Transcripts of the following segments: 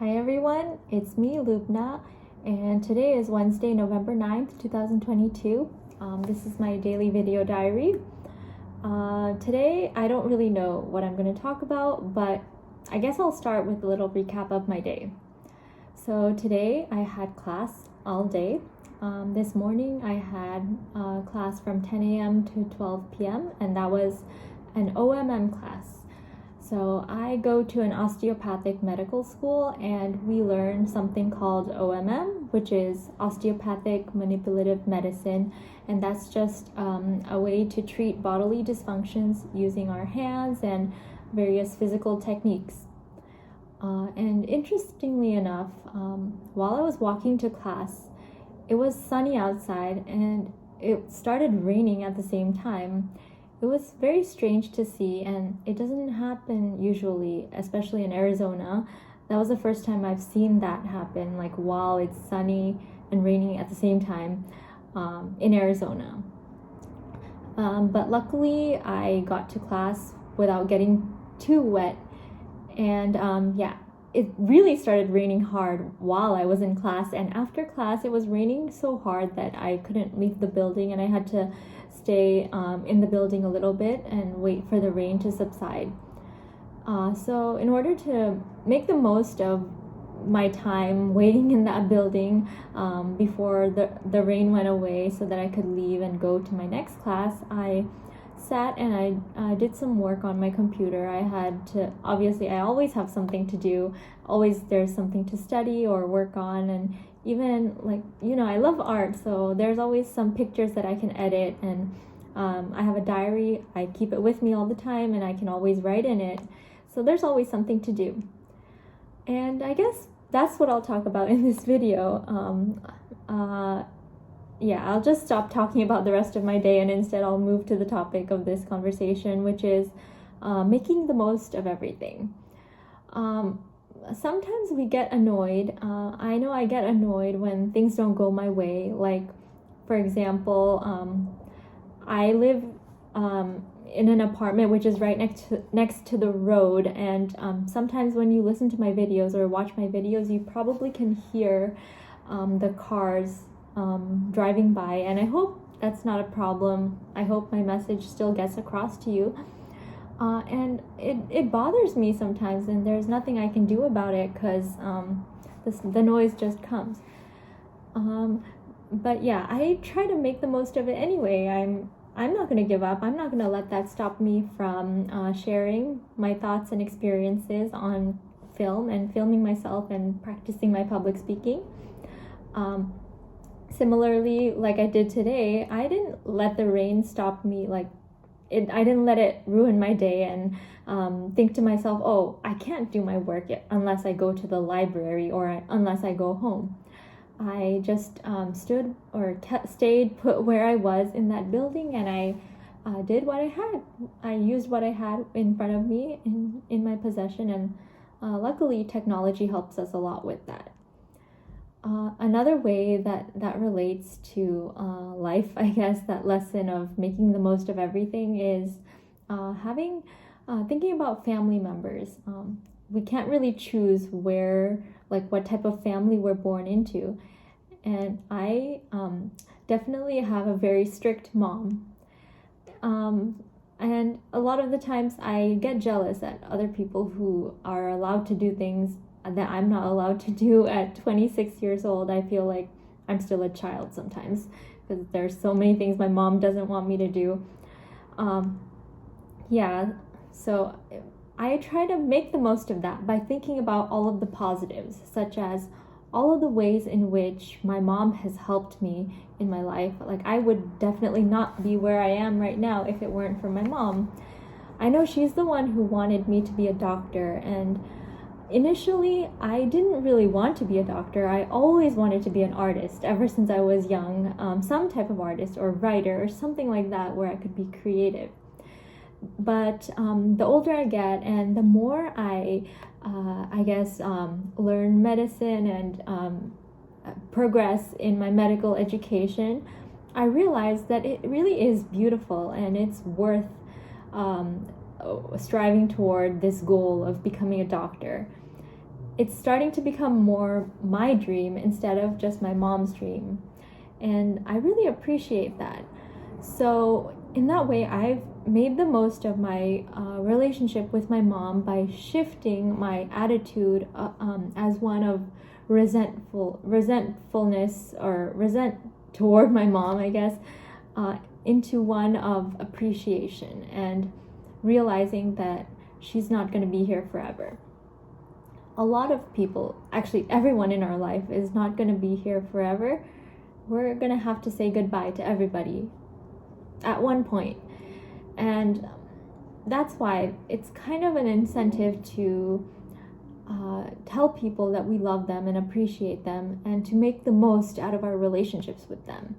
Hi everyone, it's me, Lubna, and today is Wednesday, November 9th, 2022. This is my daily video diary. Today, I don't really know what I'm going to talk about, but I guess I'll start with a little recap of my day. So today, I had class all day. This morning, I had class from 10 a.m. to 12 p.m., and that was an OMM class. So I go to an osteopathic medical school, and we learn something called OMM, which is osteopathic manipulative medicine, and that's just a way to treat bodily dysfunctions using our hands and various physical techniques. And interestingly enough, while I was walking to class, it was sunny outside and it started raining at the same time. It was very strange to see, and it doesn't happen usually, especially in Arizona. That was the first time I've seen that happen, like while it's sunny and raining at the same time in Arizona. But luckily, I got to class without getting too wet, and it really started raining hard while I was in class, and after class, it was raining so hard that I couldn't leave the building, and I had to stay in the building a little bit and wait for the rain to subside. So in order to make the most of my time waiting in that building before the rain went away so that I could leave and go to my next class, I sat and I did some work on my computer. I always have something to do. Always there's something to study or work on, and even I love art, so there's always some pictures that I can edit, and I have a diary. I keep it with me all the time, and I can always write in it. So there's always something to do. And I guess that's what I'll talk about in this video. I'll just stop talking about the rest of my day, and instead I'll move to the topic of this conversation, which is making the most of everything. Sometimes we get annoyed. I know I get annoyed when things don't go my way. Like, for example, I live in an apartment which is right next to the road, and sometimes when you listen to my videos or watch my videos, you probably can hear the cars driving by, and I hope that's not a problem. I hope my message still gets across to you. And it bothers me sometimes, and there's nothing I can do about it because the noise just comes. But yeah, I try to make the most of it anyway. I'm not going to give up. I'm not going to let that stop me from sharing my thoughts and experiences on film and filming myself and practicing my public speaking. Similarly, like I did today, I didn't let the rain stop me. I didn't let it ruin my day and think to myself, oh, I can't do my work unless I go to the library or unless I go home. I just stayed put where I was in that building, and I did what I had. I used what I had in front of me in my possession, and luckily technology helps us a lot with that. Another way that relates to life, I guess, that lesson of making the most of everything is thinking about family members. We can't really choose what type of family we're born into. And I definitely have a very strict mom. And a lot of the times I get jealous at other people who are allowed to do things that I'm not allowed to do at 26 years old. I feel like I'm still a child sometimes because there's so many things my mom doesn't want me to do. So I try to make the most of that by thinking about all of the positives, such as all of the ways in which my mom has helped me in my life. Like, I would definitely not be where I am right now if it weren't for my mom. I know she's the one who wanted me to be a doctor, and initially, I didn't really want to be a doctor. I always wanted to be an artist ever since I was young, some type of artist or writer or something like that where I could be creative. But the older I get and the more I learn medicine and progress in my medical education, I realize that it really is beautiful, and it's worth striving toward this goal of becoming a doctor. it's starting to become more my dream instead of just my mom's dream. And I really appreciate that. So in that way, I've made the most of my relationship with my mom by shifting my attitude as one of resentfulness or resent toward my mom, I guess, into one of appreciation and realizing that she's not going to be here forever. A lot of people, actually everyone in our life, is not going to be here forever. We're going to have to say goodbye to everybody at one point. And that's why it's kind of an incentive to tell people that we love them and appreciate them, and to make the most out of our relationships with them.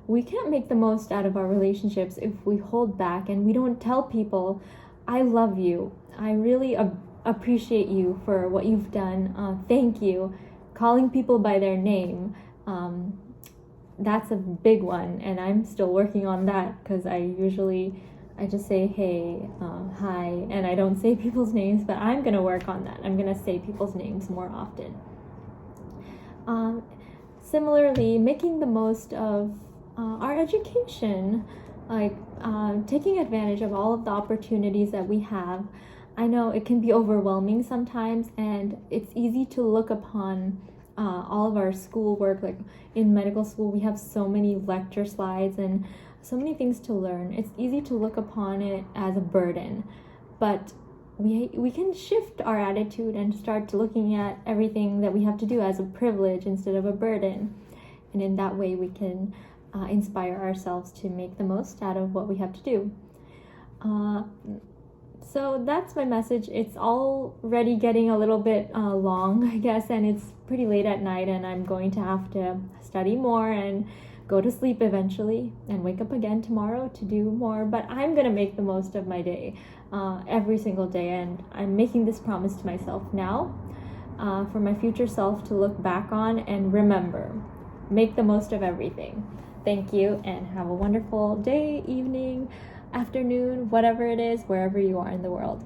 We can't make the most out of our relationships if we hold back and we don't tell people, I love you, I really appreciate you for what you've done, thank you. Calling people by their name, that's a big one, and I'm still working on that, because I just say hey, hi, and I don't say people's names, but I'm gonna work on that. I'm gonna say people's names more often. Similarly, making the most of our education, like taking advantage of all of the opportunities that we have. I know it can be overwhelming sometimes, and it's easy to look upon all of our schoolwork. Like in medical school, we have so many lecture slides and so many things to learn. It's easy to look upon it as a burden, but we can shift our attitude and start looking at everything that we have to do as a privilege instead of a burden. And in that way, we can inspire ourselves to make the most out of what we have to do. So that's my message. It's already getting a little bit long, I guess, and it's pretty late at night, and I'm going to have to study more and go to sleep eventually and wake up again tomorrow to do more. But I'm going to make the most of my day every single day, and I'm making this promise to myself now for my future self to look back on and remember. Make the most of everything. Thank you, and have a wonderful day, evening, afternoon, whatever it is, wherever you are in the world.